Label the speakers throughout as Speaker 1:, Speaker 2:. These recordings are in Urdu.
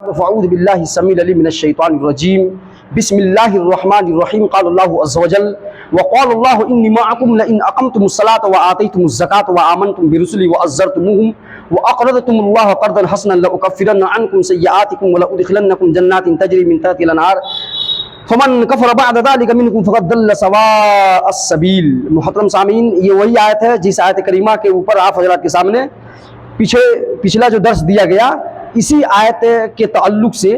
Speaker 1: فاعوذ باللہ السمیع العلیم من الشیطان الرجیم بسم اللہ الرحمن الرحیم قال اللہ عز وجل وقال اللہ انی معکم لئن اقمتم الصلاة وآتیتم الزکاة وآمنتم برسلی وعزرتموہم وأقرضتم اللہ قرضا حسنا لأکفرن عنکم سیئاتکم ولأدخلنکم جنات تجری من تحتها الانہار فمن کفر بعد ذلك منکم فقد ضل سواء السبیل۔ محترم سامعین، یہ وہی آیت ہے جس آیت کریمہ کے اوپر آپ حضرات کے سامنے پچھلا جو درس دیا گیا اسی آیت کے تعلق سے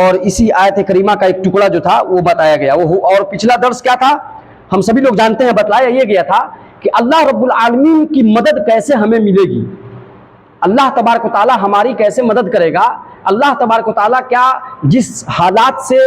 Speaker 1: اور اسی آیت کریمہ کا ایک ٹکڑا جو تھا وہ بتایا گیا۔ اور پچھلا درس کیا تھا ہم سبھی لوگ جانتے ہیں، بتلایا یہ گیا تھا کہ اللہ رب العالمین کی مدد کیسے ہمیں ملے گی، اللہ تبارک و تعالی ہماری کیسے مدد کرے گا، اللہ تبارک و تعالی کیا جس حالات سے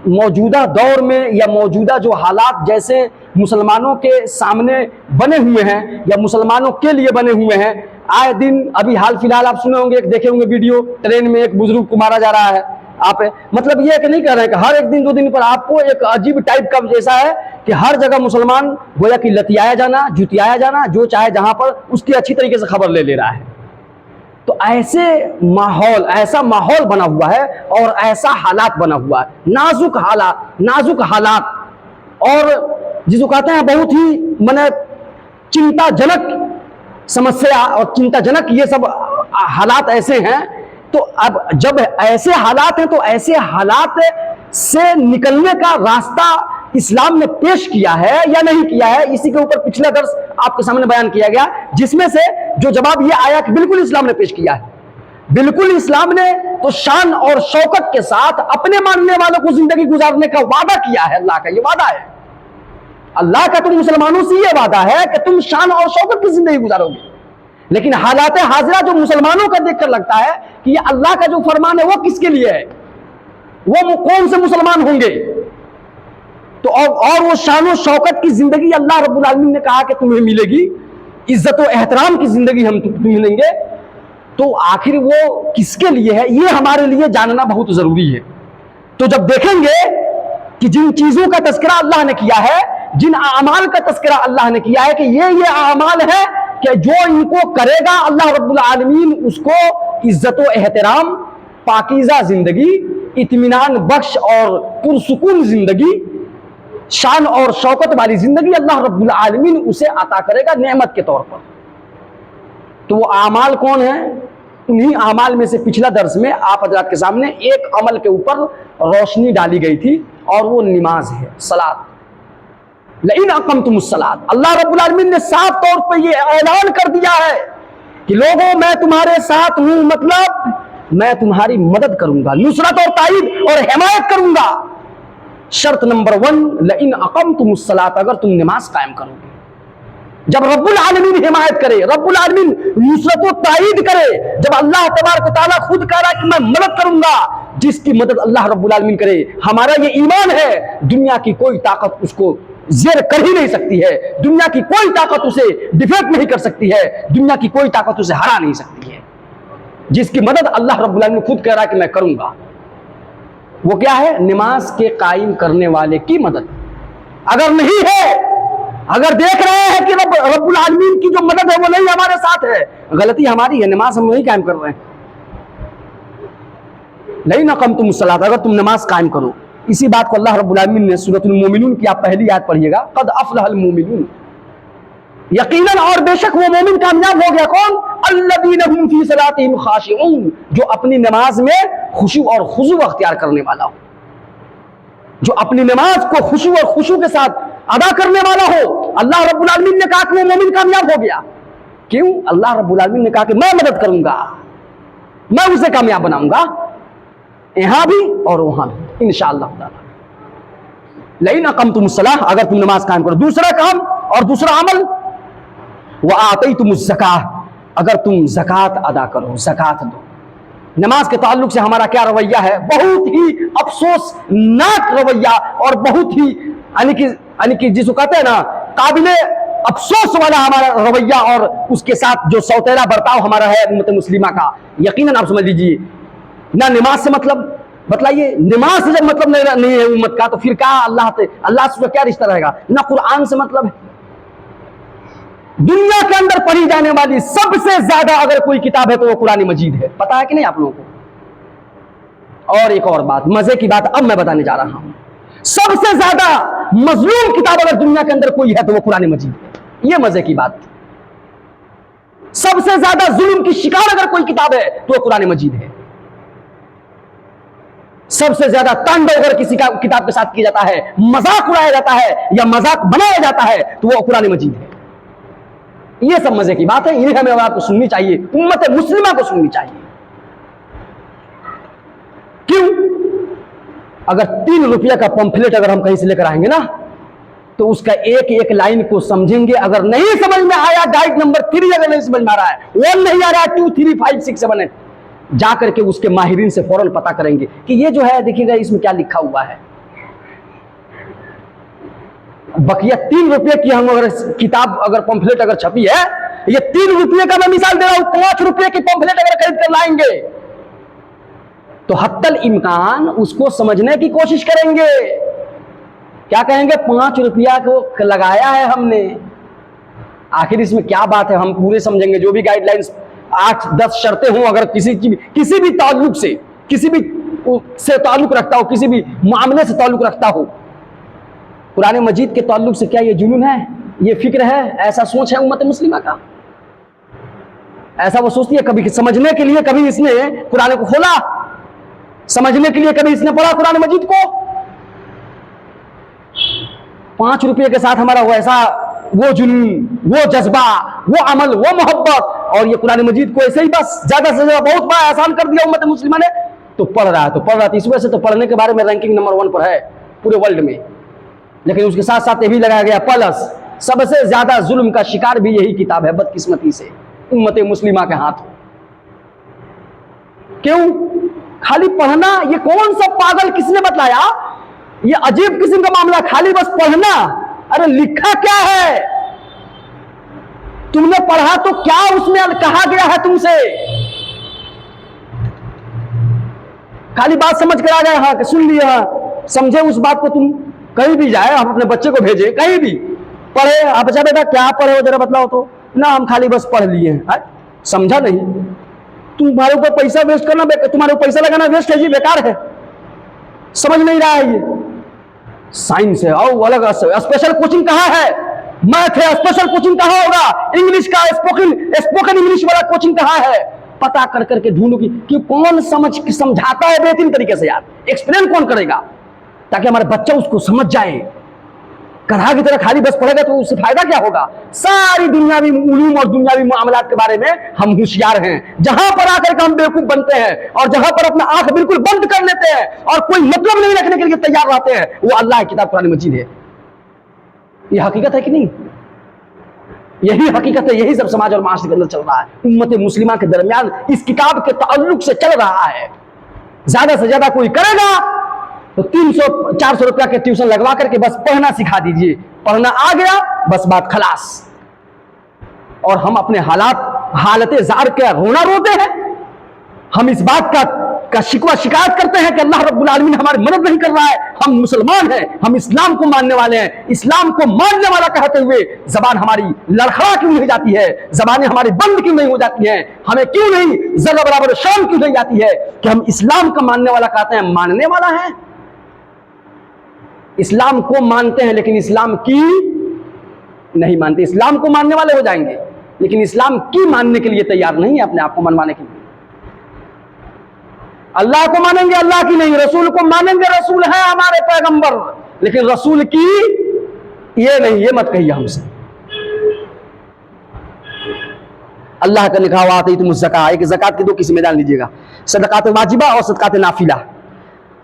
Speaker 1: موجودہ دور میں یا موجودہ جو حالات جیسے مسلمانوں کے سامنے بنے ہوئے ہیں یا مسلمانوں کے لیے بنے ہوئے ہیں، آئے دن ابھی حال فی الحال آپ سنے ہوں گے، ایک دیکھے ہوں گے ویڈیو، ٹرین میں ایک بزرگ کو مارا جا رہا ہے۔ آپ مطلب یہ کہ نہیں کہہ رہے ہیں کہ ہر ایک دن دو دن پر آپ کو ایک عجیب ٹائپ کا ایسا ہے کہ ہر جگہ مسلمان گویا کہ لتیایا جانا، جتیایا جانا، جو چاہے جہاں پر اس کی اچھی طریقے سے خبر لے رہا ہے۔ تو ایسا ماحول بنا ہوا ہے اور ایسا حالات بنا ہوا ہے، نازک حالات اور جس کو کہتے ہیں بہت ہی چنتا جنک سمسیا اور چنتا جنک یہ سب حالات ایسے ہیں۔ تو اب جب ایسے حالات ہیں تو ایسے حالات سے نکلنے کا راستہ اسلام نے پیش کیا ہے یا نہیں کیا ہے، اسی کے اوپر پچھلا درس آپ کے سامنے بیان کیا گیا، جس میں سے جو جواب یہ آیا کہ بالکل اسلام نے پیش کیا ہے۔ بالکل اسلام نے تو شان اور شوکت کے ساتھ اپنے ماننے والوں کو زندگی گزارنے کا وعدہ کیا ہے، اللہ کا یہ وعدہ ہے، اللہ کا تم مسلمانوں سے یہ وعدہ ہے کہ تم شان اور شوکت کی زندگی گزارو گے۔ لیکن حالات حاضرہ جو مسلمانوں کا دیکھ کر لگتا ہے کہ یہ اللہ کا جو فرمان ہے وہ کس کے لیے ہے، وہ کون سے مسلمان ہوں گے، تو اور وہ شان و شوکت کی زندگی اللہ رب العالمین نے کہا کہ تمہیں ملے گی، عزت و احترام کی زندگی ہم تمہیں لیں گے، تو آخر وہ کس کے لیے ہے یہ ہمارے لیے جاننا بہت ضروری ہے۔ تو جب دیکھیں گے کہ جن چیزوں کا تذکرہ اللہ نے کیا ہے، جن اعمال کا تذکرہ اللہ نے کیا ہے کہ یہ اعمال ہے کہ جو ان کو کرے گا اللہ رب العالمین اس کو عزت و احترام، پاکیزہ زندگی، اطمینان بخش اور پرسکون زندگی، شان اور شوکت والی زندگی اللہ رب العالمین اسے عطا کرے گا نعمت کے طور پر۔ تو وہ اعمال کون ہیں؟ انہی اعمال میں سے پچھلا درس میں آپ حضرات کے سامنے ایک عمل کے اوپر روشنی ڈالی گئی تھی اور وہ نماز ہے، صلاۃ۔ لئن اقمتم الصلاۃ، اللہ رب العالمین نے صاف طور پہ یہ اعلان کر دیا ہے کہ لوگوں میں تمہارے ساتھ ہوں، مطلب میں تمہاری مدد کروں گا، نصرت اور تائید اور حمایت کروں گا۔ شرط نمبر 1، لئن اقمتم الصلاۃ، اگر تم نماز قائم کرو گے۔ جب رب العالمین حمایت کرے، رب العالمین نصرت و تائید کرے، جب اللہ تبارک و تعالیٰ خود کہہ رہا ہے کہ میں مدد کروں گا، جس کی مدد اللہ رب العالمین کرے، ہمارا یہ ایمان ہے دنیا کی کوئی طاقت اس کو زیر کر ہی نہیں سکتی ہے، دنیا کی کوئی طاقت اسے ڈیفیٹ نہیں کر سکتی ہے، دنیا کی کوئی طاقت اسے ہرا نہیں سکتی ہے۔ جس کی مدد اللہ رب العالمین خود کہہ رہا ہے کہ میں کروں گا، وہ کیا ہے؟ نماز کے قائم کرنے والے کی مدد۔ اگر نہیں ہے، اگر دیکھ رہے ہیں کہ رب العالمین کی جو مدد ہے وہ نہیں ہمارے ساتھ ہے، غلطی ہماری ہے، نماز ہم نہیں قائم کر رہے ہیں۔ لئن اقمتم الصلاۃ، اگر تم نماز قائم کرو۔ اسی بات کو اللہ رب العالمین نے سورۃ المومنون کی آپ پہلی آیت پڑھیے گا، قد افلح المومنون، یقیناً اور بے شک وہ مومن کامیاب ہو گیا، کون؟ الذین هم فی صلاتہم خاشعون، جو اپنی نماز میں خشوع اور خضوع اختیار کرنے والا ہو، جو اپنی نماز کو خشوع اور خضوع کے ساتھ ادا کرنے والا ہو۔ اللہ رب العالمین نے کہا کہ وہ مومن کامیاب ہو گیا، کیوں؟ اللہ رب العالمین نے کہا کہ میں مدد کروں گا، میں اسے کامیاب بناؤں گا، یہاں بھی اور وہاں بھی انشاءاللہ تعالی۔ لئن اقمتم الصلاۃ، اگر تم نماز قائم کرو۔ دوسرا کام اور دوسرا عمل، وآتیتم الزکاۃ، اگر تم زکوٰۃ ادا کرو، زکوٰۃ دو۔ نماز کے تعلق سے ہمارا کیا رویہ ہے؟ بہت ہی افسوس ناک رویہ اور بہت ہی یعنی کہ جس کو کہتے ہیں نا قابل افسوس والا ہمارا رویہ اور اس کے ساتھ جو سوتیرا برتاؤ ہمارا ہے امت مسلمہ کا۔ یقیناً آپ سمجھ لیجیے، نہ نماز سے مطلب، بتلائیے نماز سے جب مطلب نہیں ہے امت کا تو پھر کیا اللہ سے کیا رشتہ رہے گا؟ نہ قرآن سے مطلب ہے۔ دنیا کے اندر پڑھی جانے والی سب سے زیادہ اگر کوئی کتاب ہے تو وہ قرآن مجید ہے، پتہ ہے کہ نہیں آپ لوگوں کو؟ اور ایک اور بات، مزے کی بات اب میں بتانے جا رہا ہوں، سب سے زیادہ مظلوم کتاب اگر دنیا کے اندر کوئی ہے تو وہ قرآن مجید ہے۔ یہ مزے کی بات، سب سے زیادہ ظلم کی شکار اگر کوئی کتاب ہے تو وہ قرآن مجید ہے۔ سب سے زیادہ تانڈو اگر کسی کا کتاب کے ساتھ کیا جاتا ہے، مذاق اڑایا جاتا ہے یا مذاق بنایا جاتا ہے تو وہ قرآن مجید ہے۔ یہ سب مزے کی بات ہے، انہیں ہمیں آپ کو سننی چاہیے، امت مسلمہ کو سننی چاہیے۔ کیوں؟ اگر 3 روپیہ کا پمفلیٹ اگر ہم کہیں سے لے کر آئیں گے نا تو اس کا ایک ایک لائن کو سمجھیں گے، اگر نہیں سمجھ میں آیا گائیڈ نمبر 3 اگر نہیں سمجھ میں آ رہا ہے، 1 نہیں آ رہا ہے، 2 3 5 6 7 8 جا کر کے اس کے ماہرین سے فوراً پتہ کریں گے کہ یہ جو ہے دیکھیے گا اس میں کیا لکھا ہوا ہے۔ بقیہ 3 روپے کی ہم اگر کتاب اگر پمفلیٹ اگر چھپی ہے، یہ 3 روپے کا میں مثال دے رہا ہوں، 5 روپے کی پمفلیٹ اگر خرید کر لائیں گے تو حتی الامکان اس کو سمجھنے کی کوشش کریں گے۔ کیا کہیں گے؟ 5 روپیہ کو لگایا ہے ہم نے، آخر اس میں کیا بات ہے، ہم پورے سمجھیں گے۔ جو بھی گائیڈ لائنز 8-10 شرطیں ہوں، اگر کسی بھی تعلق سے، کسی بھی سے تعلق رکھتا ہو، کسی بھی معاملے سے تعلق رکھتا ہو، قرآن مجید کے تعلق سے کیا یہ جنون ہے، یہ فکر ہے، ایسا سوچ ہے امت مسلمہ کا؟ ایسا وہ سوچتی ہے؟ کبھی سمجھنے کے لیے کبھی اس نے قرآن کو کھولا، سمجھنے کے لیے کبھی اس نے پڑھا قرآن مجید کو؟ 5 روپے کے ساتھ ہمارا ویسا وہ جنون، وہ جذبہ، وہ عمل، وہ محبت، اور یہ قرآن مجید کو ایسے ہی بس زیادہ سے زیادہ بہت بڑا احسان کر دیا امت مسلمہ نے، تو پڑھ رہا ہے اس وجہ سے تو پڑھنے کے بارے میں رینکنگ نمبر 1 پر ہے پورے ورلڈ میں۔ لیکن اس کے ساتھ ساتھ یہ بھی لگایا گیا پلس سب سے زیادہ ظلم کا شکار بھی یہی کتاب ہے، بدقسمتی سے امت مسلمہ کے ہاتھ۔ کیوں؟ خالی پڑھنا، یہ کون سا پاگل کس نے بتلایا؟ یہ عجیب قسم کا معاملہ، خالی بس پڑھنا۔ ارے لکھا کیا ہے؟ تم نے پڑھا تو کیا اس میں کہا گیا ہے تم سے؟ خالی بات سمجھ کر آ گئے، ہاں سن لیا، سمجھے اس بات کو؟ تم کہیں بھی جائے، ہم اپنے بچے کو بھیجے کہیں بھی، پڑھے، بچہ بیٹا کیا پڑھے ہو ذرا بتلاؤ تو، نہ ہم خالی بس پڑھ لیے ہیں، سمجھا نہیں۔ تمہارے اوپر پیسہ ویسٹ کرنا، تمہارے اوپر پیسہ لگانا ویسٹ ہے، یہ بیکار ہے، سمجھ نہیں رہا ہے۔ یہ سائنس ہے، اور الگ اسپیشل کوچنگ کہاں ہے؟ میتھ ہے، اسپیشل کوچنگ کہاں ہوگا؟ انگلش کا اسپوکن انگلش والا کوچنگ کہاں ہے؟ پتا کر کر کے ڈھونڈو کہ کون سمجھاتا ہے بہترین طریقے سے، یار ایکسپلین کون کرے گا تاکہ ہمارے بچہ اس کو سمجھ جائے۔ گدھا کی طرح خالی بس پڑھے گا تو اس سے فائدہ کیا ہوگا؟ ساری دنیاوی علوم اور دنیاوی معاملات کے بارے میں ہم ہوشیار ہیں، جہاں پر آ کر کے ہم بیوقوف بنتے ہیں اور جہاں پر اپنا آنکھ بالکل بند کر لیتے ہیں اور کوئی مطلب نہیں رکھنے کے لیے تیار رہتے ہیں، وہ اللہ کی کتاب قرآن مجید ہے۔ یہ حقیقت ہے کہ نہیں؟ یہی حقیقت ہے، یہی سب سماج اور معاشرے کے اندر چل رہا ہے، امت مسلمہ کے درمیان اس کتاب کے تعلق سے چل رہا ہے۔ زیادہ سے زیادہ کوئی کرے گا تو 300-400 روپیہ کے ٹیوشن لگوا کر کے بس پڑھنا سکھا دیجئے، پڑھنا آ گیا بس بات خلاص۔ اور ہم اپنے حالت زار کے رونا روتے ہیں، ہم اس بات کا شکوہ شکایت کرتے ہیں کہ اللہ رب العالمین ہماری مدد نہیں کر رہا ہے۔ ہم مسلمان ہیں، ہم اسلام کو ماننے والے ہیں، اسلام کو ماننے والا کہتے ہوئے زبان ہماری لڑکھڑا کیوں نہیں جاتی ہے؟ زبانیں ہماری بند کیوں نہیں ہو جاتی ہیں؟ ہمیں کیوں نہیں ذرہ برابر شان کیوں نہیں جاتی ہے کہ ہم اسلام کا ماننے والا کہتے ہیں؟ ماننے والا ہے، اسلام کو مانتے ہیں لیکن اسلام کی نہیں مانتے۔ اسلام کو ماننے والے ہو جائیں گے لیکن اسلام کی ماننے کے لیے تیار نہیں ہے، اپنے آپ کو منوانے کے لیے۔ اللہ کو مانیں گے، اللہ کی نہیں، رسول کو مانیں گے، رسول ہے ہمارے پیغمبر، لیکن رسول کی یہ نہیں، یہ مت کہیے ہم سے۔ اللہ کا لکھا ہوا آتیتم الزکاۃ، ایک زکات کی 2 قسمیں ڈال لیجیے گا، صدقات واجبہ اور صدقات نافلہ۔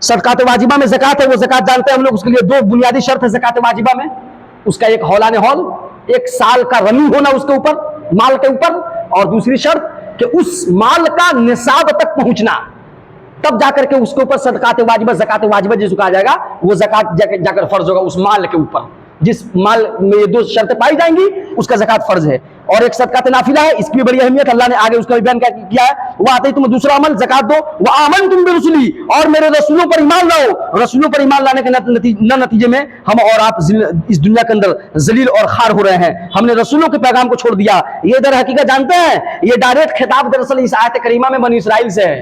Speaker 1: صدقات واجبہ میں زکات ہے، وہ زکات جانتے ہیں ہم لوگ، اس کے لیے 2 بنیادی شرط ہے زکات واجبہ میں، اس کا ایک ہولان ہول، 1 سال کا رمی ہونا اس کے اوپر، مال کے اوپر، اور دوسری شرط کہ اس مال کا نصاب تک پہنچنا، تب جا کر کے اس کے اوپر صدقات واجبہ، زکات واجبہ جس کو کہا جائے گا، وہ زکات جا کر فرض ہوگا اس مال کے اوپر۔ جس مال میں یہ 2 شرطیں پائی جائیں گی اس کا زکات فرض ہے۔ اور ایک صدقات نافلہ ہے، اس کی بھی بڑی اہمیت، اللہ نے آگے اس کا بھی بیان کیا ہے، وہ آتے ہی تم دوسرا عمل زکات دو، وآمنتم برسلی، اور میرے رسولوں پر ایمان لاؤ۔ رسولوں پر ایمان لانے کے نتیجے میں ہم اور آپ اس دنیا کے اندر ذلیل اور خوار ہو رہے ہیں، ہم نے رسولوں کے پیغام کو چھوڑ دیا۔ یہ در حقیقت جانتے ہیں، یہ ڈائریکٹ خطاب دراصل اس آیت کریمہ میں بنی اسرائیل سے ہے،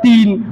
Speaker 1: 3,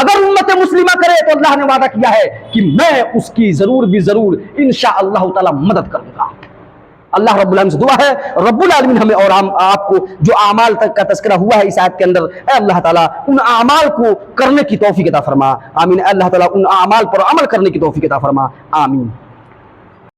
Speaker 1: اگر امت مسلمہ کرے تو اللہ نے وعدہ کیا ہے کہ میں اس کی ضرور بھی ضرور انشاءاللہ تعالی مدد کروں گا۔ اللہ رب العالمین سے دعا ہے رب العالمین ہمیں اور آپ کو جو اعمال تک کا تذکرہ ہوا ہے اس آیت کے اندر، اے اللہ تعالیٰ ان اعمال کو کرنے کی توفیق عطا فرما، آمین۔ اے اللہ تعالیٰ ان اعمال پر عمل کرنے کی توفیق عطا فرما، آمین۔